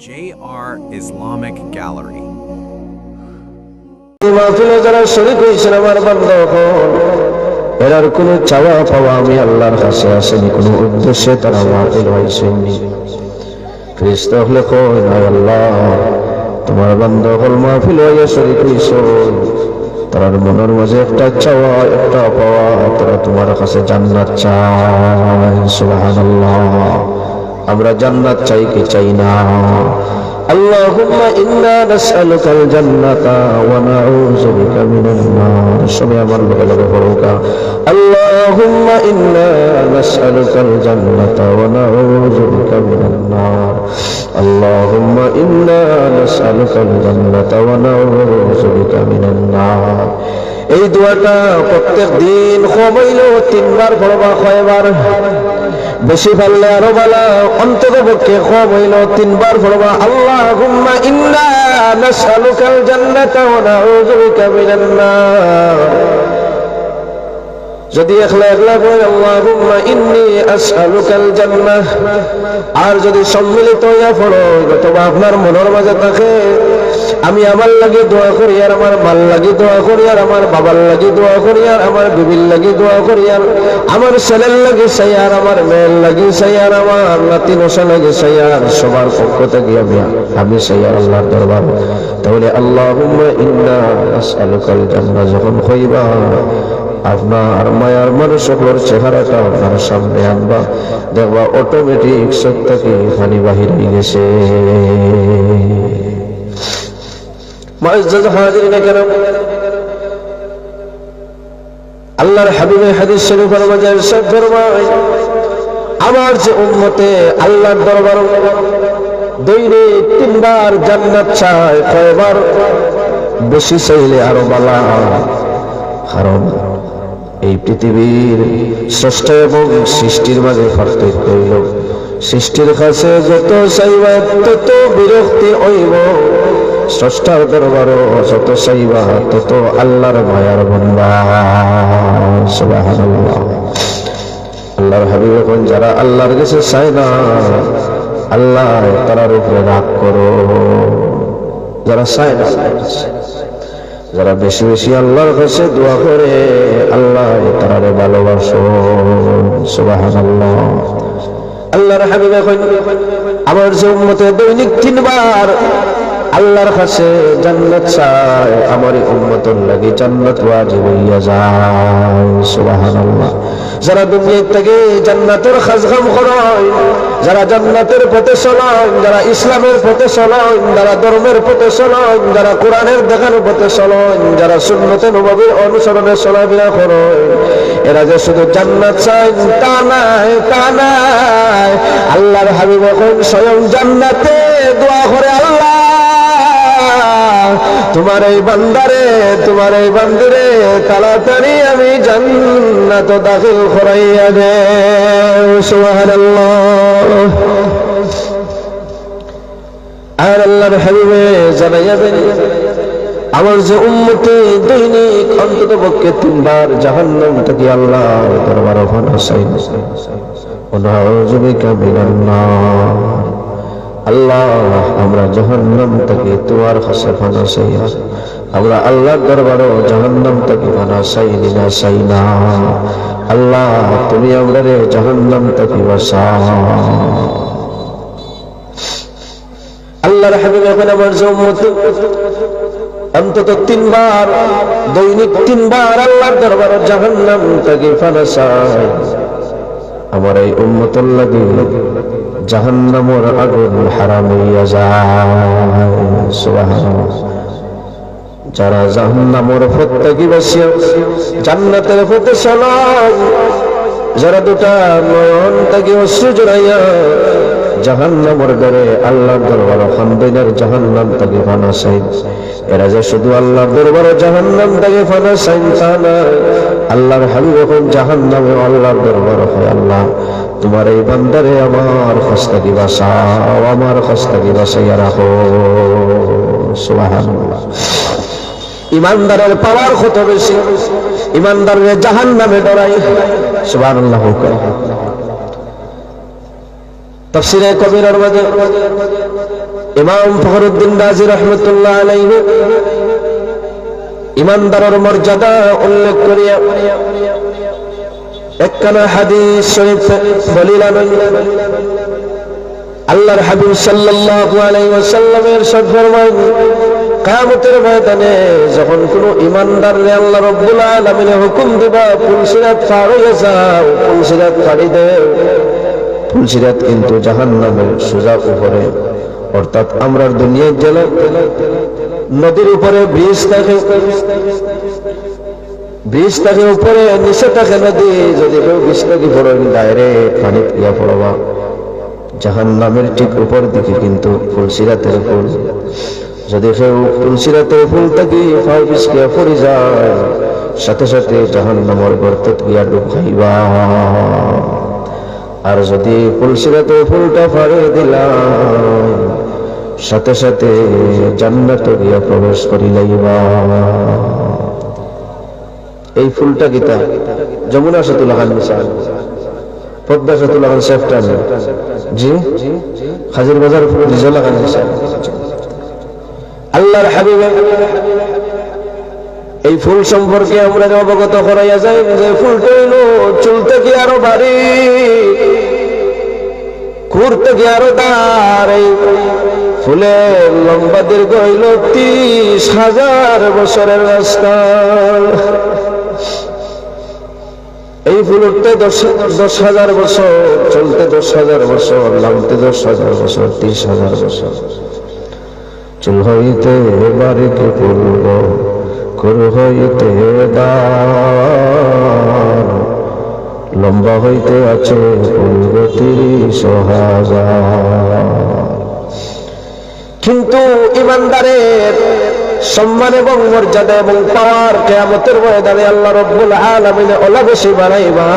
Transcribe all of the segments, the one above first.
JR Islamic Gallery. মাহফিলে যারা শরীক হয়েছেন আমার বান্দাগণ, এরার কোনো চাওয়া পাওয়া আমি আল্লাহর কাছে আসেনি, কোনো উদ্দেশ্যে তারা মাহফিল হয়েছেনি। ফেরেশতা হলে কয় না আল্লাহ, তোমার বান্দাগণ মাহফিল হইয়া শরীক হয়েছে, তার মনের মাঝে একটা চাওয়া একটা পাওয়া, তারা তোমার কাছে জান্নাত চায়। সুবহানাল্লাহ। আমরা জান্নাত চাই কি চাই না? আল্লাহুম্মা ইন্না নাসআলুকাল জান্নাতা ওয়া নাউযু বিকা মিনান নার। সবাই আমার লগে লগে পড়ুকা, আল্লাহুম্মা ইন্না নাসআলুকাল জান্নাতা ওয়া নাউযু বিকা মিনান নার। আল্লাহুম্মা ইন্না নাসআলুকাল জান্নাতা ওয়া নাউযু বিকা মিনান নার। এই দোয়াটা প্রত্যেক দিন কমাইলো 3 বার পড়বা, কয়বার? বেশি পারলে আরো ভালো, অন্তত পক্ষে কম হইল 3 বার পড়বা। আল্লাহুম্মা ইন্না নাসআলুকাল জান্নাতা ওয়া নাউযু বিকা মিনান নার। যদি একলা একলা বলে আল্লাহুম্মা ইন্নী আসআলুকাল জান্নাহ, আর যদি সম্মিলিত হইয়া পড়ো, অথবা আপনার মনের মাঝে থাকে আমি আমার লাগি দোয়া করি, আর আমার মাল লাগি দোয়া করি, আর আমার বাবার লাগি দোয়া করি, আর আমার বিবির লাগি দোয়া করি, আর আমার ছেলের লাগি চাই, আর আমার মেয়ের লাগি চাই, আর আমার নাতি নশা লাগি চাই, আর সবার পক্ষ থেকে আমি চাই আল্লাহর দরবার। তাহলে আল্লাহুম্মা ইন্না আসআলুকাল জান্নাহ যখন কইবা, আপনার মায়ার মানুষের চেহারাটা আপনার সামনে আনবা, দেখবা অটোমেটিক চোখ থেকে পানি বাহির হয়ে গেছে। মুআজ্জাজ হাজিরিন কেরাম, আল্লাহর হাবিবের হাদিস শরীফের মাঝে ইরশাদ ফরমায়, আমার যে উম্মতে আল্লাহর দরবার দৈনিক 3 বার জান্নাত চায়, কয়বার? বেশি চাইলে আরো ভালো। কারণ এই পৃথিবীর স্রষ্টা এবং সৃষ্টির মাঝে পার্থক্য হইল, সৃষ্টির কাছে যত চাইবা তত বিরক্তি হইব, স্রষ্টার দরবারও যত চাইবা তত আল্লাহর মায়ার বান্দা। সুবহানাল্লাহ। আল্লাহর হাবিব এখন যারা আল্লাহর কাছে চায় না, আল্লাহ তার উপরে রাগ করো। যারা চায় না, যারা বেশি বেশি আল্লাহর কাছে দোয়া করে, আল্লাহ তারারে ভালোবাসো। সুবহানাল্লাহ। আল্লাহর হাবিব এখন আমার যে উম্মতে দৈনিক 3 বার আল্লাহর কাছে জান্নাত চায়, আমার এই উম্মতের লাগি জান্নাত ওয়াজিব হইয়া যায়। সুবহানাল্লাহ। যারা দুনিয়া থেকে জান্নাতের খাজগাম করেন, যারা জান্নাতের পথে চলেন, যারা ইসলামের পথে চলেন, যারা ধর্মের পথে চলেন, যারা কোরআনের দেখানোর পথে চলেন, যারা সুন্নতে নববীর অনুসরণে চলাফেরা করেন, এরা যে শুধু জান্নাত চায় তা নাই, তা নাই। আল্লাহর হাবিব এখন স্বয়ং জান্নাতে দোয়া করে, আল্লাহ তোমার এই বান্দারে, তোমার এই বান্দিরে তাড়াতাড়ি আমি জান্নাত দাখিল করাইয়া দে। সুবহানাল্লাহ। আর আল্লাহর হাবিবে জানাইয়া দেন, আমার যে উম্মতে দৈনিক অন্তত পক্ষে 3 বার জাহান্নাম থেকে আল্লাহর দরবারে পানা চাই, ওয়া নাউযু বিকা মিনান নার। আল্লাহ আমরা জাহান্নাম থেকে তোমার কাছে পানা চাই, আমরা আল্লাহর দরবারে জাহান্নাম থেকে পানা চাই না, চাই না। আল্লাহ তুমি আমাদের জাহান্নাম থেকে বাঁচাও। আল্লাহর হাবিব এখন আমার যে উম্মত অন্তত 3 বার দৈনিক 3 বার আল্লাহর দরবারে জাহান্নাম থেকে পানা চাই, আমার এই উম্মতের লাগি জাহান্নামের আগুন হারাম হইয়া যায়। সুবহানাল্লাহ। যারা জাহান্নামের পথ থেকে বাঁচিয়া জান্নাতের পথে চলায়, যারা দুটা নয়ন থেকে অশ্রু জড়াইয়া জাহান্নামের ডরে আল্লাহর দরবারে খান্দিনার জাহান্নাম থেকে পানা চাই, এরা যে শুধু আল্লাহর দরবারে জাহান্নাম থেকে পানা চাই তা না। আল্লাহর হাবিব এখন জাহান্নামে আল্লাহর দরবারে হয়, আল্লাহ তোমার এই বান্দারে আমার কাছ থেকে বাঁচাও, আমার কাছ থেকে বাঁচাইয়া রাখো। সুবহানাল্লাহ। ইমানদারের পাওয়ার কত বেশি, ইমানদারের জাহান্নামে ডরাই। সুবহানাল্লাহ। তাফসীরে কবিরের মধ্যে ইমাম ফখরুদ্দিন রাজি রাহমাতুল্লাহ আলাইহি ইমানদারের মর্যাদা উল্লেখ করিয়া একখানা হাদিস শরীফ বলিলেন। আল্লাহর হাবিব সাল্লাল্লাহু আলাইহি ওয়াসাল্লামের ইরশাদ ফরমান, কিয়ামতের ময়দানে যখন কোন ইমানদারকে আল্লাহ রাব্বুল আলামিন হুকুম দিবা পুলসিরাত পার হয়ে যাও, পুলসিরাত পাড়ি দাও। পুলসিরাত কিন্তু জাহান্নামের সোজা উপরে, অর্থাৎ আমরা দুনিয়ায় গেলে নদীর উপরে ব্রিজ থাকে, ব্রিজ থাকে উপরে, নিচে থাকে নদী। যদি কেউ ব্রিজ থেকে পড়েন ডাইরেক্ট পানি দিয়া পড়বা। জাহান্নামের ঠিক উপর দিকে কিন্তু ফুলসিরাতের ফুল। যদি কেউ ফুলসিরাতের ফুল থেকে পাও পিছকিয়া পড়ে যায়, সাথে সাথে জাহান্নামের গর্তে গিয়া ডুব খাইবা। আর যদি ফুলসিরাতের ফুলটা ফাড়ে দিলাম, সাথে সাথে জান্নাতে গিয়া প্রবেশ করিলাইবা। এই ফুলটা গীতা যমুনা সেতু লাগান মিশাল, পদ্মা সেতু লাগান সেফটান, জি হাজির বাজার ফুল নিজে লাগান মিশাল। আল্লাহর হাবিব এই ফুল সম্পর্কে আমরা অবগত করাইয়া যাই যে ফুলটা হইল চুল থেকে আরো ভারী, খুর থেকে আরো দাঁড়। ফুলের লম্বা দীর্ঘ হইল 30,000 বছরের রাস্তা। এই ফুল উঠতে 10,000 বছর, চলতে 10,000 বছর, নামতে 10,000 বছর, 30,000 বছর। চুল হইতে বাড়িতে পূর্ব, খুর হইতে দাঁড়, লম্বা হইতে আছে পূর্ব 30,000। কিন্তু ইমানদারের সম্মান এবং মর্যাদা এবং পাওয়ার কিয়ামতের ময়দানে আল্লাহ রাব্বুল আলামিন ওলা বেশি বাড়াইবা।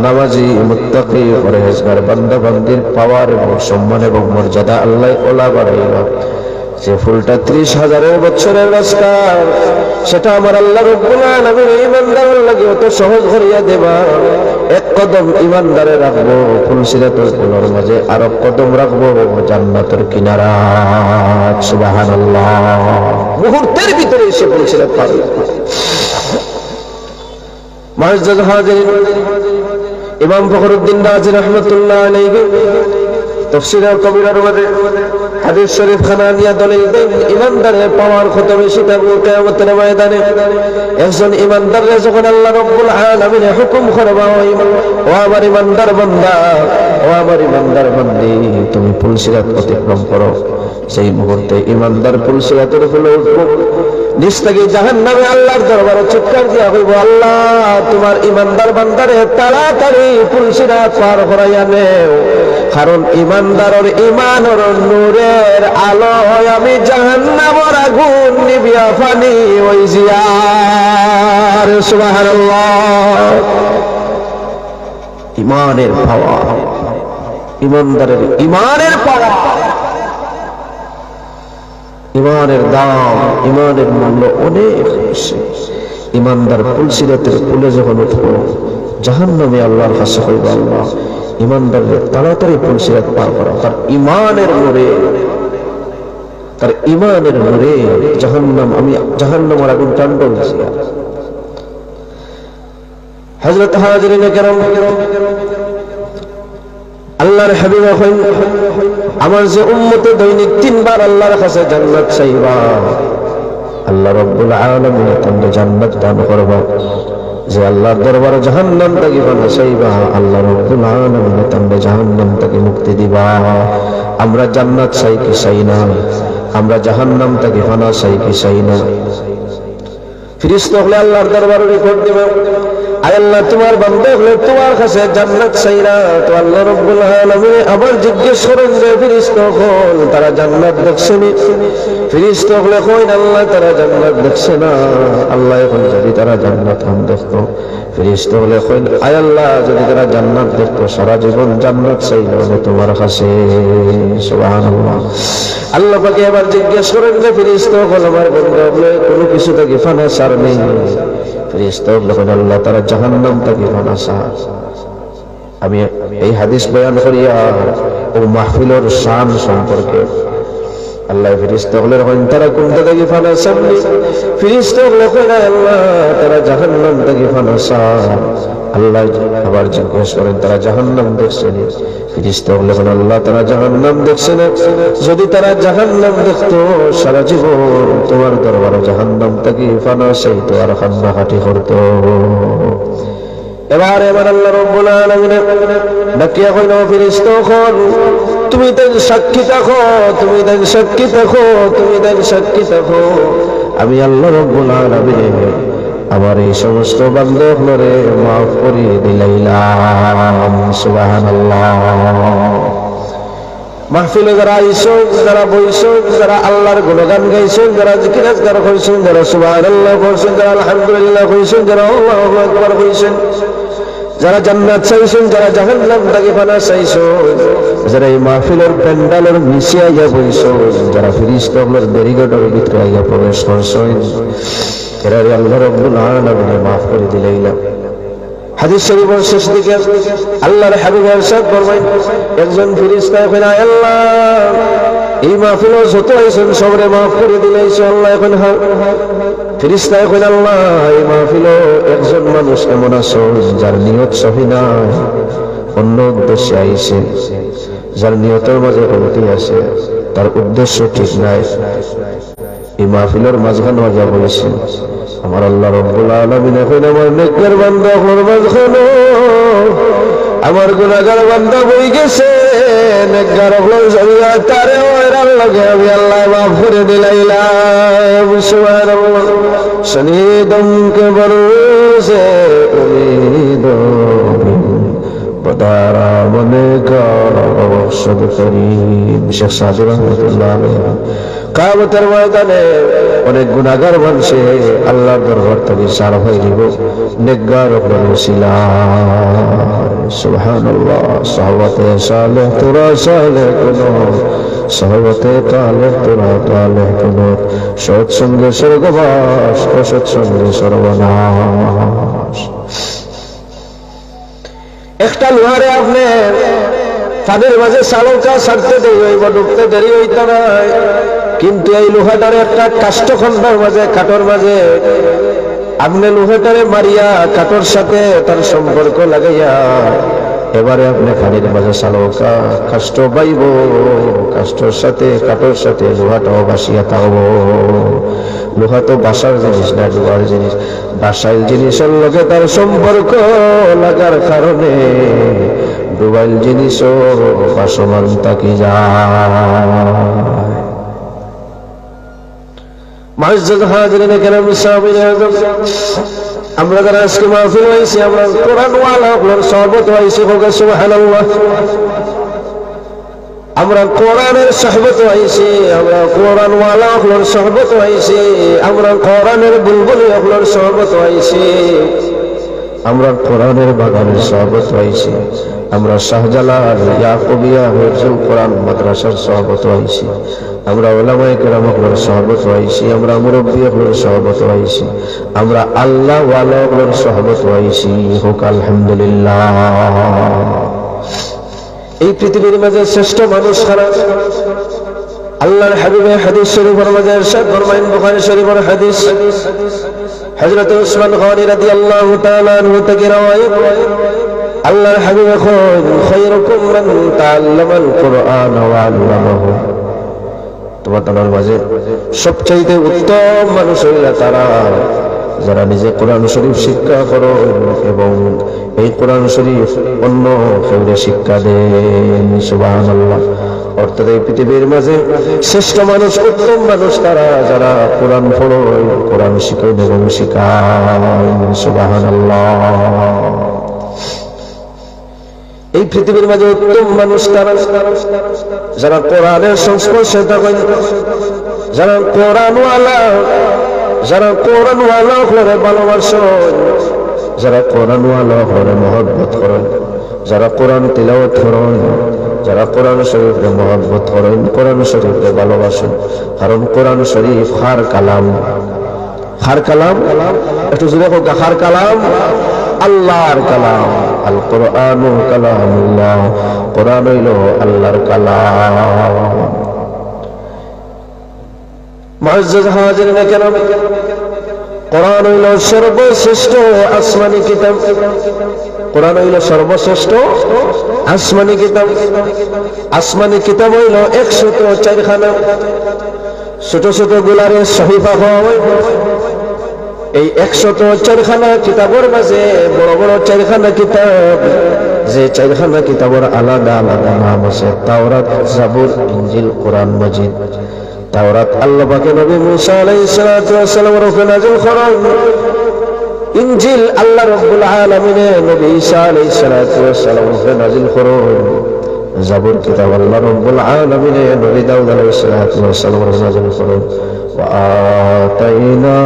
নামাজি মুত্তাকি পরহেজগার বান্দা বান্দির পাওয়ার এবং সম্মান এবং মর্যাদা আল্লাহ ওলা বাড়াইবা। যে ফুলটা 30,000 বছরের রাস্তা, সেটা আমার আল্লাহ রাব্বুল আলামিন ইমানদারের লাগি অত সহজ করিয়া দেবা। এক কদম ইমানদারে রাখবো ফুলসিরাতের ফুলের মাঝে, আর এক কদম রাখবো জান্নাতের কিনারা। সুবহানাল্লাহ। মুহূর্তের ভিতরে এসে ফুলসিরাত পার। মুআজ্জাজ হাজিরিন, ইমাম ফখরুদ্দিন রাজি রাহমাতুল্লাহ আলাইহি তাফসীরে কবিরের মধ্যে হাদিস শরীফ খানা নিয়া দলিল দেন, ইমানদারের পাওয়ার কত বেশি থাকবে কিয়ামতের ময়দানে। একজন ইমানদারের যখন আল্লাহ রাব্বুল আলামিন হুকুম করবা, ও আমার ইমানদার বান্দা, ও আমার ইমানদার বান্দি, তুমি ফুলসিরাত অতিক্রম করো। সেই মুহূর্তে ইমানদার ফুলসিরাতের ফুলে উঠবো, নিচ থেকে জাহান্নামে আল্লাহর দরবারে চিৎকার দিয়া কইব, আল্লাহ তোমার ইমানদার বান্দারে তাড়াতাড়ি ফুলসিরাত পার করাইয়া নেও, কারণ ইমানদারের ইমানের নূরের আলোয় আমি জাহান্নামের আগুন নিবিয়া ফানি ওই জিয়ার। সুবহানাল্লাহ। ইমানের পাওয়ার, ইমানদারের ইমানের পাওয়ার, ইমানের দাম, ইমানের মূল্য অনেক বেশি। ইমানদার ফুলসিরাতের ফুলে যখন উঠবো, জাহান্নামে আল্লাহর কাছে কইব, আল্লাহ ইমানদারদের তাড়াতাড়ি ফুলসিরাত পার করা। তার ইমানের নূরে, তার ইমানের নূরে জাহান্নাম, আমি জাহান্নামের আগুন টানব। হযরত হাজিরিন কেরাম, আল্লাহর হাবিব কইন, আমার যে উম্মতে দৈনিক 3 বার আল্লাহর কাছে জান্নাত চাইবা, আল্লাহ রাব্বুল আলামিন তাদের জান্নাত দান করবা। যে আল্লাহর দরবারে জাহান্নাম থেকে বাঁচাইবা, আল্লাহ রাব্বুল আলামিন তাদের জাহান্নাম থেকে মুক্তি দিবা। আমরা জান্নাত চাই কি চাই না? আমরা জাহান্নাম থেকে ফানা চাই কি চাই না? ফেরেশতা হলে আল্লাহর দরবারে রিপোর্ট দিবে, আয় আল্লাহ তোমার বান্দা হলে তোমার কাছে জান্নাত চাই না, তো আল্লাহ রাব্বুল আলামিন আবার জিজ্ঞেস করেন যে ফেরেশতা হল তারা জান্নাত দেখছে নি? ফেরেশতা হলে কইন আল্লাহ তারা জান্নাত দেখছে না। আল্লাহ এখন যদি তারা জান্নাত হাম দেখতো, ফেরেশতা হলে কইন আয় আল্লাহ যদি তারা জান্নাত দেখতো, সারা জীবন জান্নাত চাইলো না তোমার কাছে। সুবহানাল্লাহ। আল্লাহ পাকে এবার জিজ্ঞেস করেন যে ফেরেশতা হল আমার বান্দা হলে কোনো কিছু থেকে ফানা ছাড় নেই? ফেরেশতা হল আল্লাহ তারা জাহান্নাম থেকে ফানা ছাড়। আমি এই হাদিস বয়ান করিয়া ও মাহফিলের শান সম্পর্কে আল্লাহ ফেরেশতা হলেন তারা কোন থেকে ফানাসামনি ফেরেশতা হলেন আল্লাহ তারা জাহান্নাম থেকে ফানাসাম আল্লাহ আবার জিজ্ঞেস করেন তারা জাহান্নাম দেখছে না ফেরেশতা হলেন আল্লাহ তারা জাহান্নাম দেখছে না যদি তারা জাহান্নাম দেখতো সারা জীবন তোমার দরবারে জাহান্নাম থেকে ফানাসাই তো আর কান্নাকাটি করতো এবার আল্লাহ রাব্বুল আলামিন ডাকিয়া কইল ফেরেশতাগণ তুমি তার সাক্ষী থাকো তুমি তার সাক্ষী থাকো তুমি তার সাক্ষী থাকো আমি আল্লাহ রাব্বুল আলামিন আমার এই সমস্ত বান্দাগুলোরে মাফ করে দিলাম সুবহানাল্লাহ মাহফিলে যারা আইছো যারা বইছো যারা আল্লাহর গুণগান গাইছো যারা জিকির আজকার কইছেন যারা সুবহানাল্লাহ বলছেন যারা আলহামদুলিল্লাহ কইছেন যারা আল্লাহু আকবার কইছেন যারা জান্নাত চাইছেন যারা জাহান্নাম থেকে পানা চাইছো যারা এই মাহফিলের প্যান্ডালের নিচে আইয়া বইছো যারা ফেরেশতাগুলোর ব্যারিকেডের ভিতরে আইয়া প্রবেশ করছেন এরা আল্লাহ রাব্বুল আলামিন মাফ করে দিলাম হাদিস শরীফের শেষ দিকে আল্লাহর হাবিব ইরশাদ ফরমায় একজন ফেরেশতা কইনা আল্লাহ এই মাহফিলে যত আইছেন সবরে মাফ করে দিলাইছো আল্লাহ এখন ফেরেশতা কইনা আল্লাহ এই মাহফিলে একজন মানুষ এমন আছে যার নিয়ত সহি নাই অন্য উদ্দেশ্যে আইছে যার নিয়তের মাঝে গলতি আছে তার উদ্দেশ্য ঠিক নাই এই মাহফিলের মাঝখানে আইয়া বলেছেন আমার আল্লাহ রাব্বুল আলামিন এখন আমার নেককার বান্দা মাঝখানে আমার গুনাহগার বান্দা বই গেছে নেককার হলো জরিয়া তারে ওর আল্লাহকে আমি আল্লাহ মাফ করে দিলাম সুবহানাল্লাহ শনীদম কে বরসে উম্মীদ বদারা মনে কা অবসদ করিম শেখ সাদু রাহমাতুল্লাহ আলাইহি কিয়ামতের ময়দানে অনেক গুনাহগার মানুষে আল্লাহর দরবার থেকে সার হয়ে যাব নেককার ওসিলায় সুবহানাল্লাহ সাহাবাতে সালেহ তোরা সালেহ কোন সাহাবাতে তালেহ তোরা তালেহ কোন সৎ সঙ্গে স্বর্গবাস অসৎ সঙ্গে সর্বনাশ একটা লোহারে আপনি তাদের মাঝে চালকা ছাড়তে দেরি হইব ঢুকতে দেরি হইতে নাই কিন্তু এই লোহাটারে একটা কাষ্ঠখণ্ডের মাঝে কাঠর মাঝে আপনি লোহাটারে মারিয়া কাঠর সাথে তার সম্পর্ক লাগাইয়া এবারে আপনি খানির মাঝে চালকা কাষ্ঠ পাইব কাষ্ঠর সাথে কাঠর সাথে লোহাটাও বাসিয়া থাকবো লোহা তো বাসার জিনিস না লোহার জিনিস বাসাইল জিনিসের লগে তার সম্পর্ক লাগার কারণে ডুবাইল জিনিসও বাসমান থাকি যায় মুআজ্জাজ হাজিরিনে কেরাম সাহাবীয়ে আযম আমরা যারা আজকে মাহফিল হইছি আমরা কোরআন ওয়ালা হলোর সহবত হইছি হোক সুবহানাল্লাহ আমরা কোরআনের সহবত হইছি আমরা কোরআন ওয়ালা হলোর সহবত হইছি আমরা কোরআনের বুলবুলি হলোর সহবত হইছি আমরা কোরআনের বাগানের সহবত হইছি আমরা শাহজালাল ইয়াকুবিয়া হিফজুল কোরআন মাদ্রাসার সহবত হইছি আমরা উলামায়ে কেরাম হলোর সহবত হইছি আমরা মুরব্বি হলোর সহবত হইছি আমরা আল্লাহ ওয়ালা হলোর সহবত হইছি হোক আলহামদুলিল্লাহ এই পৃথিবীর মাঝে শ্রেষ্ঠ মানুষ কারা আল্লাহর হাবিবের হাদিস শরীফের মাঝে ইরশাদ ফরমায়েন বুখারী শরীফের হাদিস হযরত উসমান গনি রাদিয়াল্লাহু তাআলা আনহু থেকে রওয়ায়াত আল্লাহর হাবিব কইলেন খায়রুকুম মান তাআল্লামাল কুরআন ওয়া আল্লামাহু তোমাদের মাঝে সবচেয়ে উত্তম মানুষ হইল তারা যারা নিজে কোরআন শরীফ শিক্ষা করো এবং এই কোরআন শরীফ অন্য কেউরে শিক্ষা দেন সুবহানাল্লাহ অর্থাৎ এই পৃথিবীর মাঝে শ্রেষ্ঠ মানুষ উত্তম মানুষ তারা যারা কোরআন পড়ো কোরআন শিখে এবং শিখায় সুবহানাল্লাহ এই পৃথিবীর মাঝে উত্তম মানুষ তারা যারা কোরআনের সংস্পর্শে থাকেন যারা কোরআনওয়ালা যারা কোরআনওয়ালা হলে ভালোবাসেন যারা কোরআনওয়ালা হলে মহব্বত করেন যারা কোরআন তিলাওয়াত করেন যারা কোরআন শরীফে মহব্বত করেন কোরআন শরীফে ভালোবাসেন কারণ কোরআন শরীফ খার কালাম একটু জোরে হোক খার কালাম আল্লাহর কালাম আল কোরআনু কালামুল্লাহ, কোরআন হইল আল্লাহর কালাম। মুআজ্জাজ হাজিরিন কেরাম, কোরআন হইল সর্বশ্রেষ্ঠ আসমানি কিতাব। কোরআন হইল সর্বশ্রেষ্ঠ আসমানি কিতাব। আসমানি কিতাব হইল 104 খানা। ছোট ছোট গুলারে সহিফা হয়। এই 104 খানা কিতাবের মাঝে বড় বড় 4 খানা কিতাব, যে 4 খানা কিতাবের আলাদা আলাদা নাম আছে। তাওরাত, জাবুর, ইনজিল, কোরআন মাজিদ। তাওরাত আল্লাহ পাকে নবী মুসা আলাইহিস সালাতু ওয়াস সালামের উপরে নাযিল করেন। ইনজিল আল্লাহ রাব্বুল আলামিনে নবী ঈসা আলাইহিস সালাতু ওয়াস সালামের উপরে নাযিল করেন। জাবুর কিতাব আল্লাহ রাব্বুল আলামিনে নবী দাউদ আলাইহিস সালাতু ওয়াস সালামের উপরে নাযিল করেন। ওয়া আতাইনা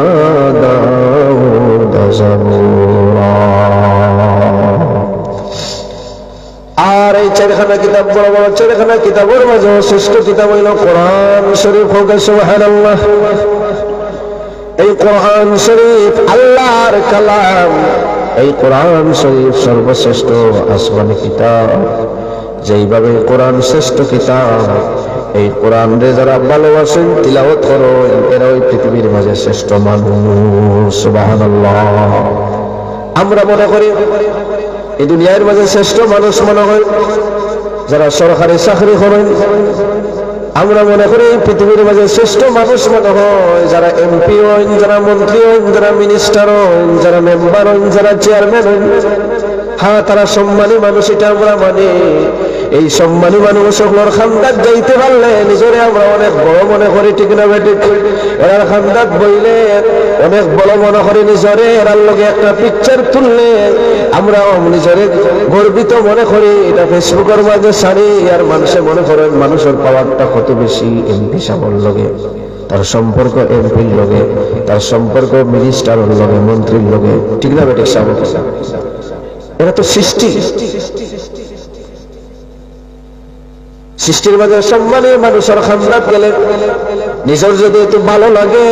দাউদ জাবুরা। আর এই 4 খানা কিতাব, বড় বড় 4 খানা কিতাবের মাঝে শ্রেষ্ঠ কিতাব হইল কোরআন শরীফ। হোক সুবহানাল্লাহ। এই কোরআন শরীফ আল্লাহর কালাম। এই কোরআন শরীফ সর্বশ্রেষ্ঠ আসমানি কিতাব। যেইভাবে কোরআন শ্রেষ্ঠ কিতাব, এই কোরআন রে যারা ভালোবাসেন, তিলাওয়াত করেন, এরা ওই পৃথিবীর মাঝে শ্রেষ্ঠ মানুষ। সুবহানাল্লাহ। আমরা মনে করি এই দুনিয়ার মাঝে শ্রেষ্ঠ মানুষ মনে হয় যারা সরকারি চাকরি করেন। আমরা মনে করি পৃথিবীর মাঝে শ্রেষ্ঠ মানুষ মনে হয় যারা এমপি হন, যারা মন্ত্রী হন, যারা মিনিস্টার হন, যারা মেম্বার হন, যারা চেয়ারম্যান হন। হ্যাঁ, তারা সম্মানী মানুষ, এটা আমরা মানি। এই সম্মানী মানুষ ওর খান্দাত যাইতে পারলে নিজরে আমরা অনেক বড় মনে করি, ঠিক না বেঠিক? এরার খান্দাত বইলে অনেক বড় মনে করি নিজরে। এরার লগে একটা পিকচার তুললে আমরা নিজরে গর্বিত মনে করি। এটা ফেসবুকের মাঝে সারি আর মানুষে মনে করেন মানুষের পাওয়ারটা কত বেশি। এমপি সাহেবের লগে তার সম্পর্ক, এমপির লগে তার সম্পর্ক, মিনিস্টারের লগে, মন্ত্রীর লগে, ঠিক না বেঠিক সাহেব? এরা তো সৃষ্টি। সৃষ্টির মাঝে সম্মানী মানুষের খান্দাত গেলে নিজের যদি একটু ভালো লাগে,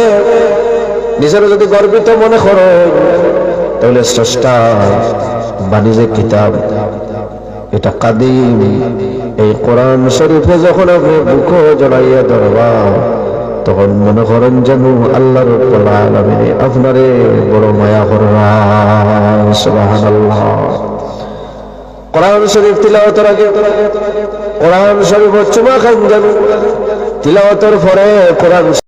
নিজের যদি গর্বিত মনে করো, তাহলে স্রষ্টা বাণিজ্যিক কিতাব, এটা কাদিম। এই কোরআন শরীফে যখন আপনি বুক জড়াইয়া ধরবা, তখন মনে করেন যেন আল্লাহ রাব্বুল আলামিন আপনারে বড় মায়া করবেন। সুবহানাল্লাহ। কোরআন শরীফ তিলাওয়াতের আগে কোরআন শরীফ চুমা খান যেন, তিলাওয়াতের পরে কোরআন